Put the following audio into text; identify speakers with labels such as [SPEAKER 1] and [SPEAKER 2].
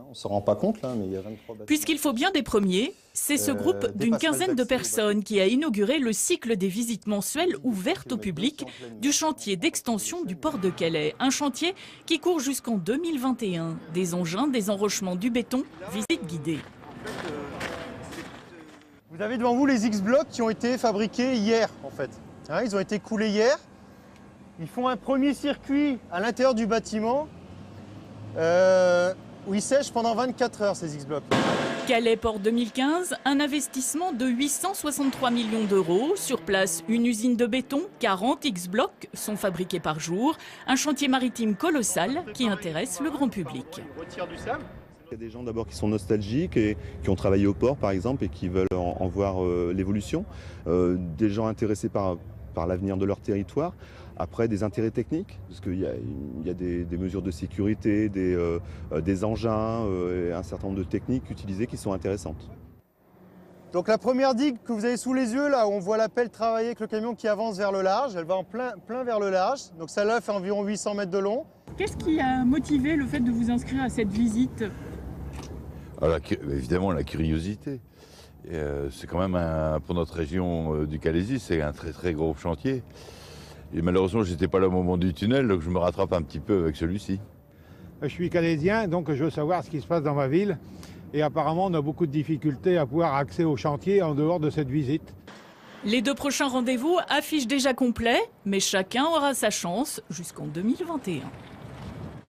[SPEAKER 1] On ne se rend pas compte là, mais il y a 23 bâtiments.
[SPEAKER 2] Puisqu'il faut bien des premiers, c'est ce groupe d'une quinzaine de personnes qui a inauguré le cycle des visites mensuelles ouvertes au public du chantier d'extension du port de Calais. Un chantier qui court jusqu'en 2021. Des engins, des enrochements, du béton, visite guidée.
[SPEAKER 3] Vous avez devant vous les X-Blocs qui ont été fabriqués hier en fait. Hein, ils ont été coulés hier. Ils font un premier circuit à l'intérieur du bâtiment où ils sèchent pendant 24 heures ces X-Blocs.
[SPEAKER 2] Calais Port 2015, un investissement de 863 millions d'euros. Sur place, une usine de béton, 40 X-Blocs sont fabriqués par jour. Un chantier maritime colossal qui intéresse le grand public.
[SPEAKER 4] Il y a des gens d'abord qui sont nostalgiques et qui ont travaillé au port par exemple et qui veulent en voir l'évolution. Des gens intéressés par l'avenir de leur territoire. Après, des intérêts techniques, parce qu'il y a des mesures de sécurité, des engins et un certain nombre de techniques utilisées qui sont intéressantes.
[SPEAKER 3] Donc la première digue que vous avez sous les yeux, là où on voit la pelle travailler avec le camion qui avance vers le large, elle va en plein vers le large. Donc celle-là fait environ 800 mètres de long.
[SPEAKER 5] Qu'est-ce qui a motivé le fait de vous inscrire à cette visite ?
[SPEAKER 6] Alors, évidemment, la curiosité. C'est quand même, pour notre région du Calaisis, c'est un très très gros chantier. Et malheureusement, je n'étais pas là au moment du tunnel, donc je me rattrape un petit peu avec celui-ci.
[SPEAKER 7] Je suis calaisien, donc je veux savoir ce qui se passe dans ma ville. Et apparemment, on a beaucoup de difficultés à pouvoir accéder au chantier en dehors de cette visite.
[SPEAKER 2] Les 2 prochains rendez-vous affichent déjà complet, mais chacun aura sa chance jusqu'en 2021.